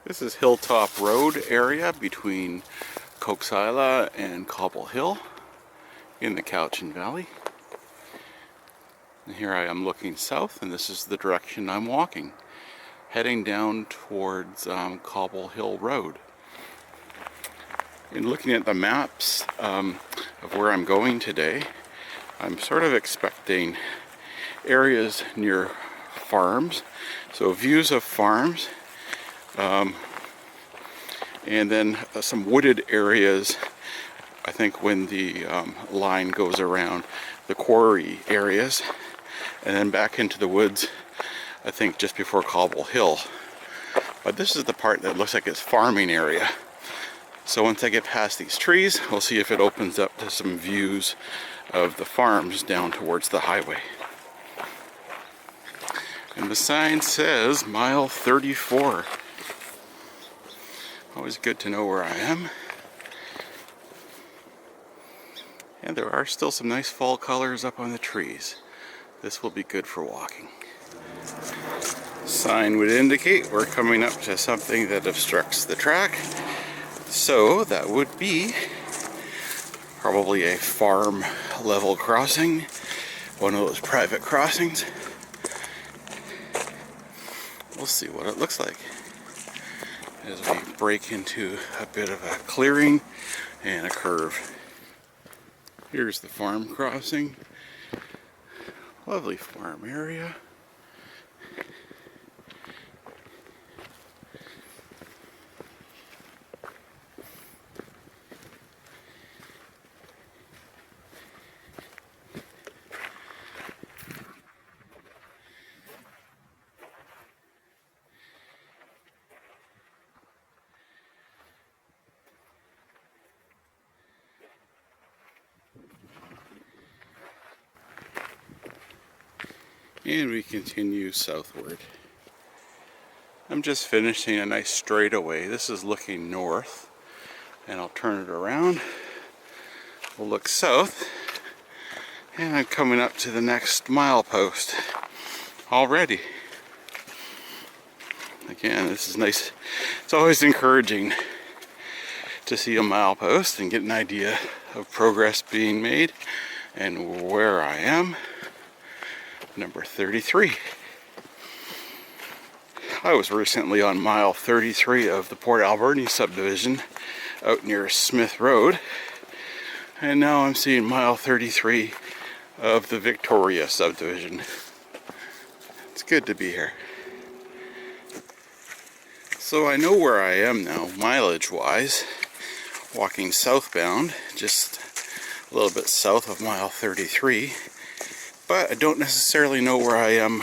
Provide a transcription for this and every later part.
This is Hilltop Road area between Cowichan and Cobble Hill in the Cowichan Valley. And here I am looking south, and this is the direction I'm walking, heading down towards Cobble Hill Road. In looking at the maps of where I'm going today, I'm sort of expecting areas near farms, so views of farms, and then some wooded areas. I think when the line goes around the quarry areas, and then back into the woods, I think just before Cobble Hill. But this is the part that looks like it's farming area. So once I get past these trees, we'll see if it opens up to some views of the farms down towards the highway. And the sign says mile 34. Always good to know where I am. And there are still some nice fall colors up on the trees. This will be good for walking. Sign would indicate we're coming up to something that obstructs the track. So that would be probably a farm level crossing, one of those private crossings. We'll see what it looks like as we break into a bit of a clearing and a curve. Here's the farm crossing. Lovely farm area. And we continue southward. I'm just finishing a nice straightaway. This is looking north, and I'll turn it around. We'll look south, and I'm coming up to the next milepost already. Again, this is nice. It's always encouraging to see a milepost and get an idea of progress being made and where I am. Number 33. I was recently on mile 33 of the Port Alberni subdivision out near Smith Road, and now I'm seeing mile 33 of the Victoria subdivision. It's good to be here. So I know where I am now, mileage wise, walking southbound, just a little bit south of mile 33. But I don't necessarily know where I am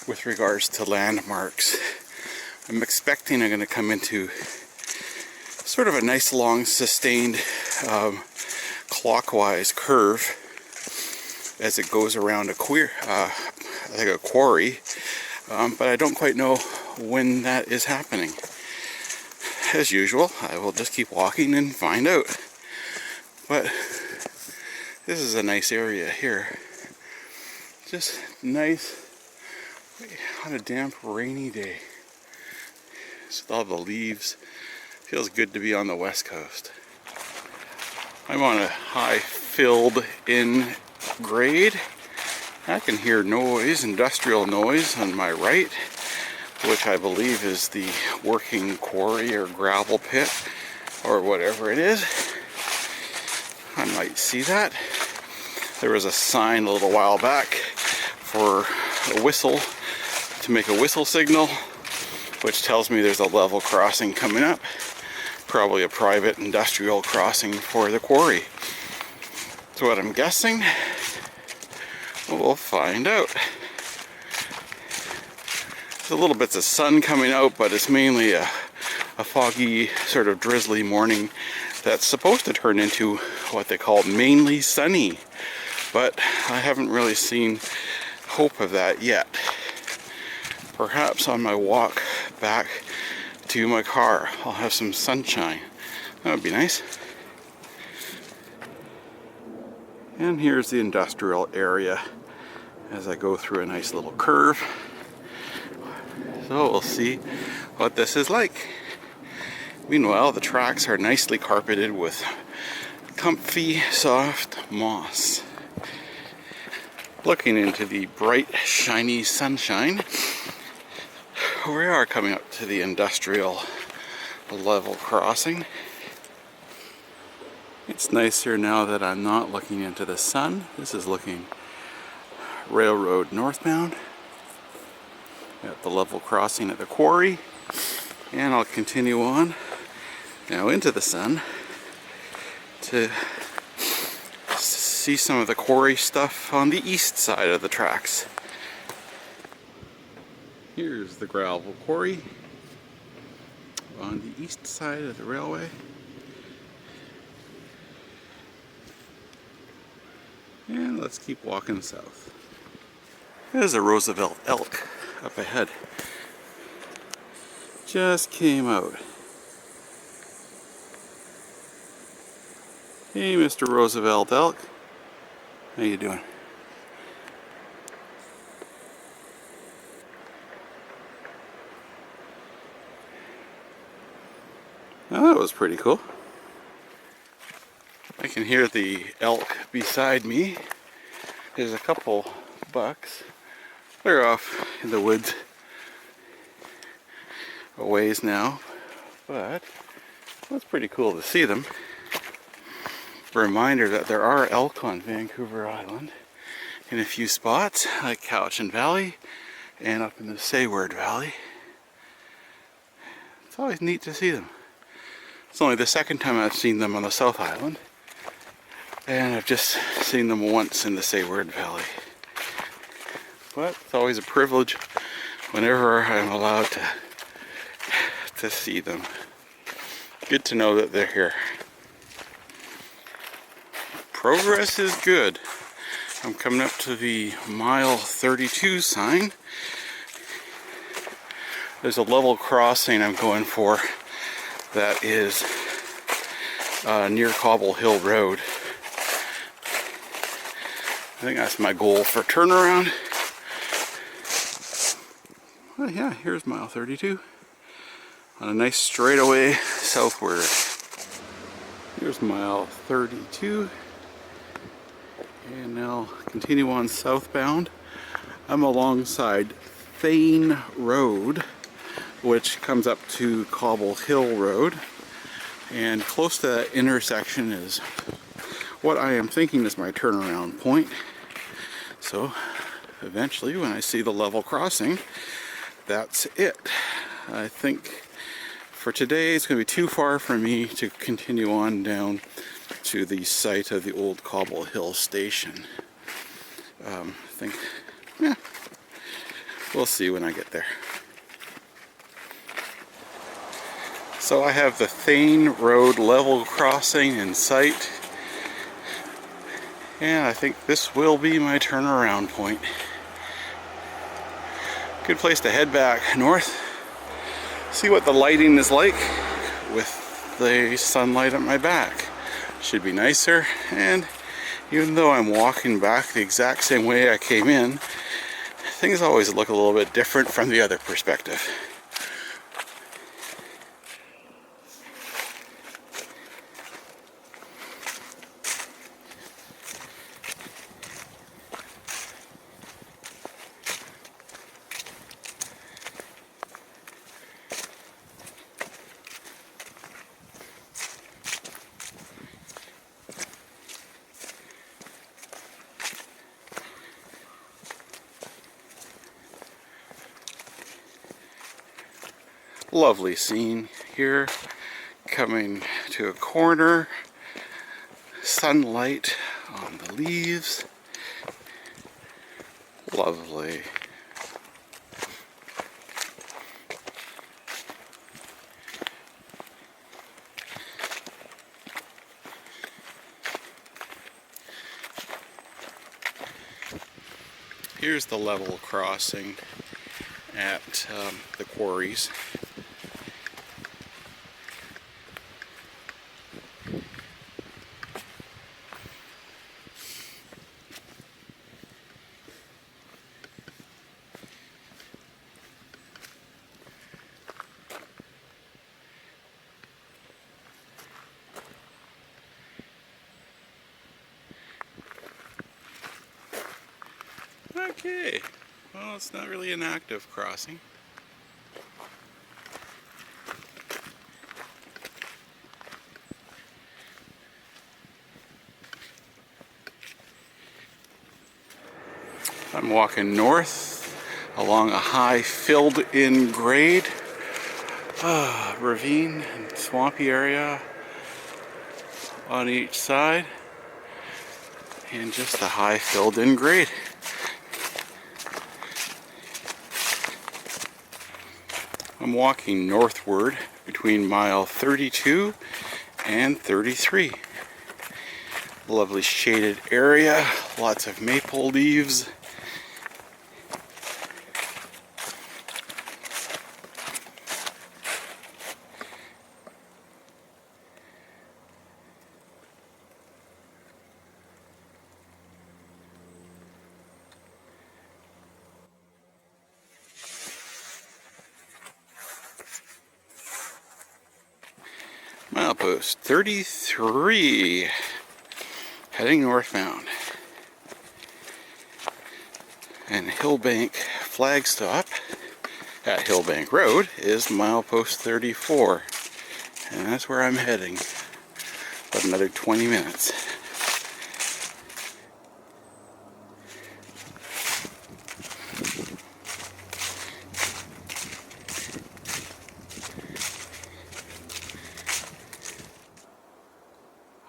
with regards to landmarks. I'm expecting I'm going to come into sort of a nice long sustained clockwise curve as it goes around a quarry, but I don't quite know when that is happening. As usual, I will just keep walking and find out. But this is a nice area here. Just nice on a damp rainy day. Just all the leaves. Feels good to be on the west coast. I'm on a high filled in grade. I can hear noise, industrial noise on my right, which I believe is the working quarry or gravel pit or whatever it is. I might see that. There was a sign a little while back for a whistle, to make a whistle signal, which tells me there's a level crossing coming up, probably a private industrial crossing for the quarry. So what I'm guessing, we'll find out. There's a little bits of sun coming out, but it's mainly a foggy, sort of drizzly morning that's supposed to turn into what they call mainly sunny, but I haven't really seen hope of that yet. Perhaps on my walk back to my car I'll have some sunshine. That would be nice. And here's the industrial area as I go through a nice little curve. So we'll see what this is like. Meanwhile, the tracks are nicely carpeted with comfy, soft moss. Looking into the bright, shiny sunshine, we are coming up to the industrial level crossing. It's nicer now that I'm not looking into the sun. This is looking railroad northbound at the level crossing at the quarry, and I'll continue on now into the sun to see some of the quarry stuff on the east side of the tracks. Here's the gravel quarry on the east side of the railway. And let's keep walking south. There's a Roosevelt Elk up ahead. Just came out. Hey, Mr. Roosevelt Elk. How you doing? Oh, that was pretty cool. I can hear the elk beside me. There's a couple bucks. They're off in the woods a ways now, but it's pretty cool to see them. Reminder that there are elk on Vancouver Island in a few spots, like Cowichan Valley and up in the Sayward Valley. It's always neat to see them. It's only the second time I've seen them on the South Island, and I've just seen them once in the Sayward Valley. But it's always a privilege whenever I'm allowed to see them. Good to know that they're here. Progress is good. I'm coming up to the mile 32 sign. There's a level crossing I'm going for that is near Cobble Hill Road. I think that's my goal for turnaround. Oh yeah, here's mile 32 on a nice straightaway southward. Here's mile 32. And now continue on southbound. I'm alongside Thane Road, which comes up to Cobble Hill Road. And close to that intersection is what I am thinking is my turnaround point. So eventually, when I see the level crossing, that's it. I think for today it's going to be too far for me to continue on down to the site of the old Cobble Hill station. I think, yeah, we'll see when I get there. So I have the Thane Road level crossing in sight, and I think this will be my turnaround point. Good place to head back north, see what the lighting is like with the sunlight at my back. Should be nicer, and even though I'm walking back the exact same way I came in, things always look a little bit different from the other perspective. Lovely scene here, coming to a corner, sunlight on the leaves, lovely. Here's the level crossing at the quarries. Okay, well, it's not really an active crossing. I'm walking north along a high filled-in grade ravine and swampy area on each side, and just a high filled-in grade. I'm walking northward between mile 32 and 33. Lovely shaded area, lots of maple leaves. Milepost 33, heading northbound. And Hillbank flag stop at Hillbank Road is milepost 34. And that's where I'm heading. About another 20 minutes.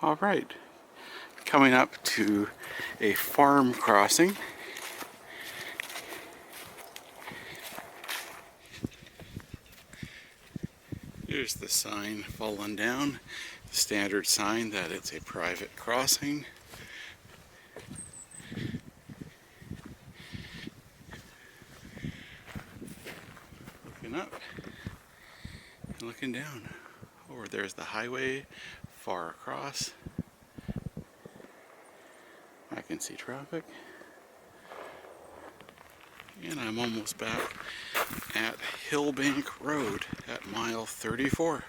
All right, coming up to a farm crossing. Here's the sign fallen down, the standard sign that it's a private crossing. Looking up and looking down. Over there's the highway far across. I can see traffic. And I'm almost back at Hillbank Road at mile 34.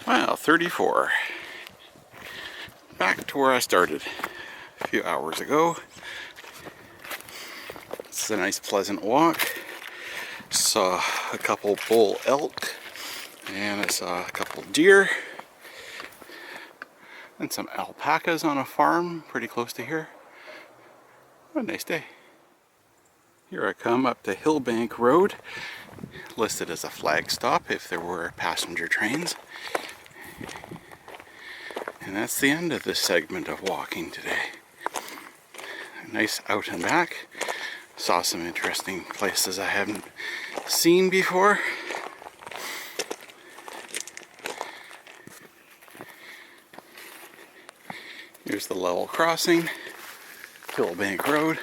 Mile 34. Back to where I started a few hours ago. It's a nice pleasant walk. Saw a couple bull elk, and I saw a couple deer and some alpacas on a farm pretty close to here. What a nice day. Here I come up to Hillbank Road, listed as a flag stop if there were passenger trains. And that's the end of this segment of walking today. Nice out and back. Saw some interesting places I haven't seen before. Here's the level crossing, Hillbank Road.